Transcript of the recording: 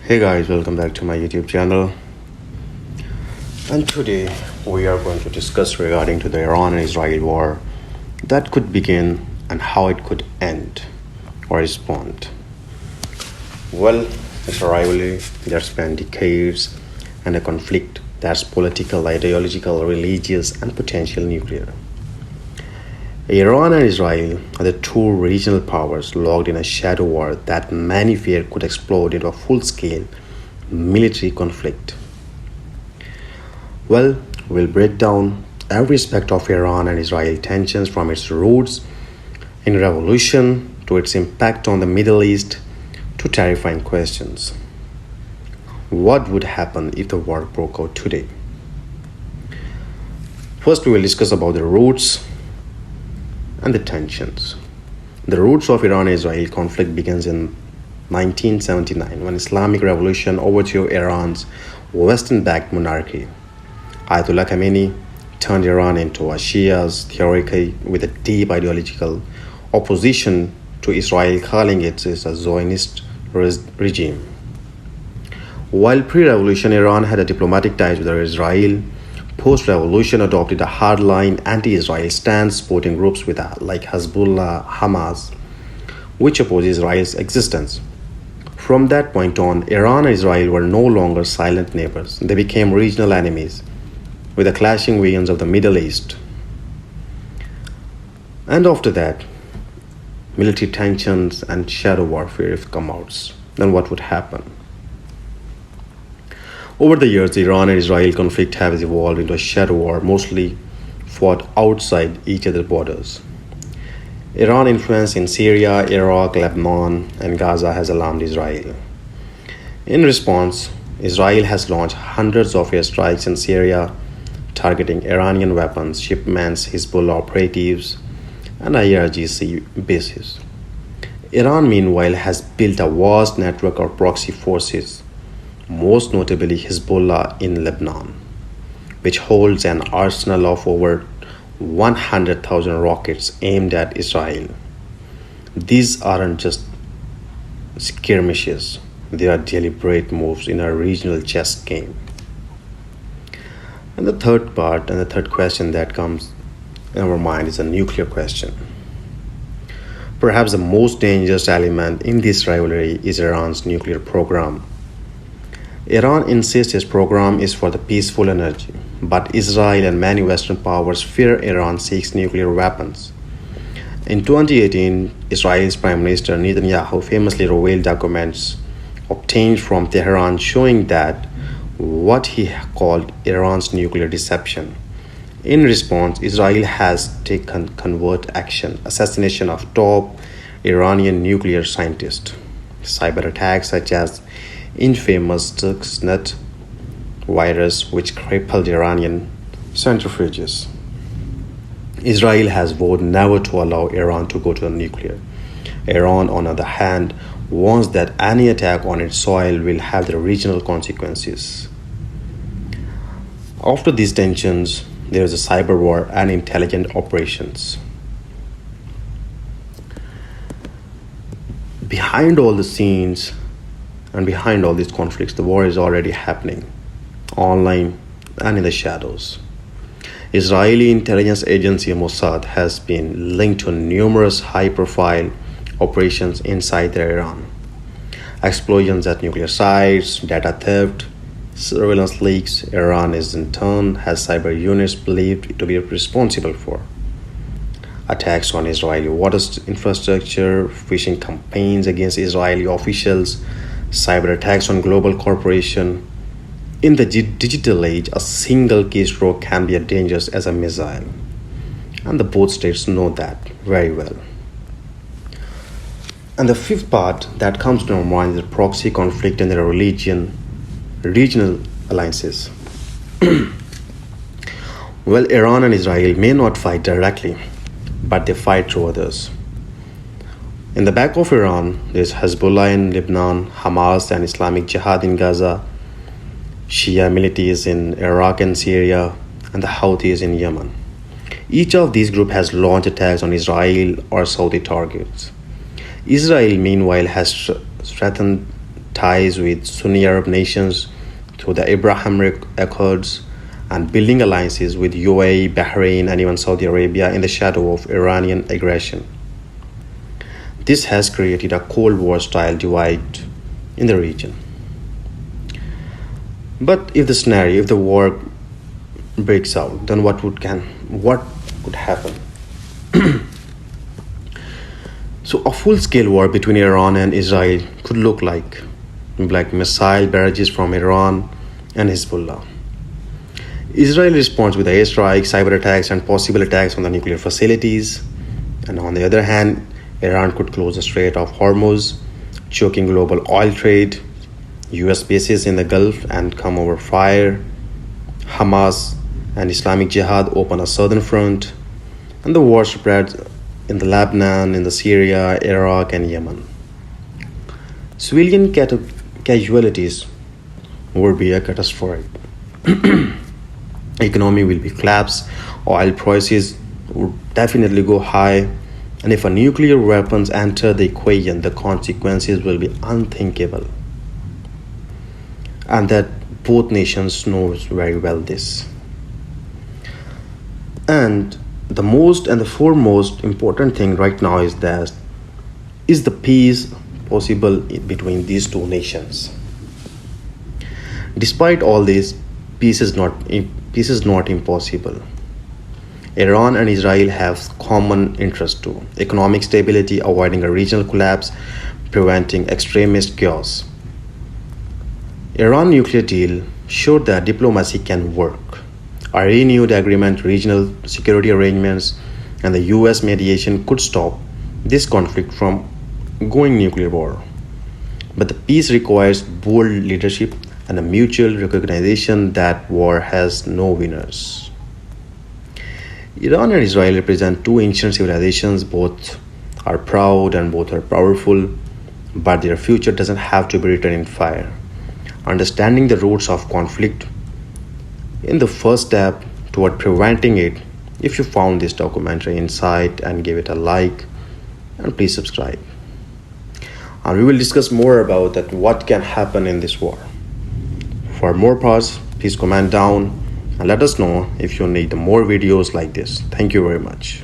Hey guys, welcome back to my YouTube channel. And today we are going to discuss regarding to the Iran and Israel war that could begin and how it could end or respond. Well, it's a rivalry that spanned decades and a conflict that's political, ideological, religious, and potential nuclear. Iran and Israel are the two regional powers locked in a shadow war that many fear could explode into a full scale military conflict. Well, we'll break down every aspect of Iran and Israel tensions from its roots in revolution to its impact on the Middle East to terrifying questions. What would happen if the war broke out today? First, we will discuss about the roots and the tensions. The roots of Iran-Israel conflict begins in 1979 when Islamic Revolution overthrew Iran's Western-backed monarchy. Ayatollah Khamenei turned Iran into a Shia's theocracy with a deep ideological opposition to Israel, calling it a Zionist regime. While pre-revolution Iran had a diplomatic ties with Israel, post-revolution adopted a hardline anti-Israel stance, supporting groups like Hezbollah, Hamas, which oppose Israel's existence. From that point on, Iran and Israel were no longer silent neighbors. They became regional enemies, with the clashing visions of the Middle East. And after that, military tensions and shadow warfare come out. Then what would happen? Over the years, the Iran and Israel conflict has evolved into a shadow war, mostly fought outside each other's borders. Iran influence in Syria, Iraq, Lebanon, and Gaza has alarmed Israel. In response, Israel has launched hundreds of airstrikes in Syria, targeting Iranian weapons, shipments, Hezbollah operatives, and IRGC bases. Iran, meanwhile, has built a vast network of proxy forces, most notably Hezbollah in Lebanon, which holds an arsenal of over 100,000 rockets aimed at Israel. These aren't just skirmishes, they are deliberate moves in a regional chess game. And the third part and the third question that comes in our mind is a nuclear question. Perhaps the most dangerous element in this rivalry is Iran's nuclear program. Iran insists its program is for the peaceful energy, but Israel and many Western powers fear Iran seeks nuclear weapons. In 2018, Israel's Prime Minister Netanyahu famously revealed documents obtained from Tehran showing that what he called Iran's nuclear deception. In response, Israel has taken covert action, assassination of top Iranian nuclear scientists, cyber attacks such as infamous Stuxnet virus which crippled Iranian centrifuges. Israel has vowed never to allow Iran to go to nuclear. Iran, on the other hand, warns that any attack on its soil will have the regional consequences. After these tensions, there is a cyber war and intelligent operations. Behind all the scenes and behind all these conflicts, the war is already happening, online and in the shadows. Israeli intelligence agency Mossad has been linked to numerous high-profile operations inside Iran. Explosions at nuclear sites, data theft, surveillance leaks. Iran is in turn has cyber units believed to be responsible for attacks on Israeli water infrastructure, phishing campaigns against Israeli officials, cyber attacks on global corporation. In the digital age, a single keystroke can be as dangerous as a missile, and the both states know that very well. And the fifth part that comes to our mind is the proxy conflict and the regional alliances. Well, Iran and Israel may not fight directly, but they fight through others. In the back of Iran, there's Hezbollah in Lebanon, Hamas and Islamic Jihad in Gaza, Shia militias in Iraq and Syria, and the Houthis in Yemen. Each of these groups has launched attacks on Israel or Saudi targets. Israel, meanwhile, has threatened ties with Sunni Arab nations through the Abraham Accords and building alliances with UAE, Bahrain, and even Saudi Arabia in the shadow of Iranian aggression. This has created a Cold War style divide in the region. But if the war breaks out, then what could happen? So a full-scale war between Iran and Israel could look like missile barrages from Iran and Hezbollah. Israel responds with airstrikes, cyber attacks, and possible attacks on the nuclear facilities. And on the other hand, Iran could close the Strait of Hormuz, choking global oil trade. US bases in the Gulf and come over fire. Hamas and Islamic Jihad open a southern front. And the war spreads in the Lebanon, in the Syria, Iraq, and Yemen. Civilian casualties would be a catastrophic. Economy will be collapsed, oil prices would definitely go high, and if a nuclear weapons enter the equation, the consequences will be unthinkable. And that both nations knows very well this. And the foremost important thing right now is the peace possible between these two nations? Despite all this, peace is not impossible. Iran and Israel have common interest too: economic stability, avoiding a regional collapse, preventing extremist chaos. Iran nuclear deal showed that diplomacy can work. A renewed agreement, regional security arrangements, and the US mediation could stop this conflict from going nuclear war. But the peace requires bold leadership and a mutual recognition that war has no winners. Iran and Israel represent two ancient civilizations. Both are proud and both are powerful, but their future doesn't have to be written in fire. Understanding the roots of conflict in the first step toward preventing it. If you found this documentary insight, and give it a like, and please subscribe. And we will discuss more about that what can happen in this war. For more parts, please comment down and let us know if you need more videos like this. Thank you very much.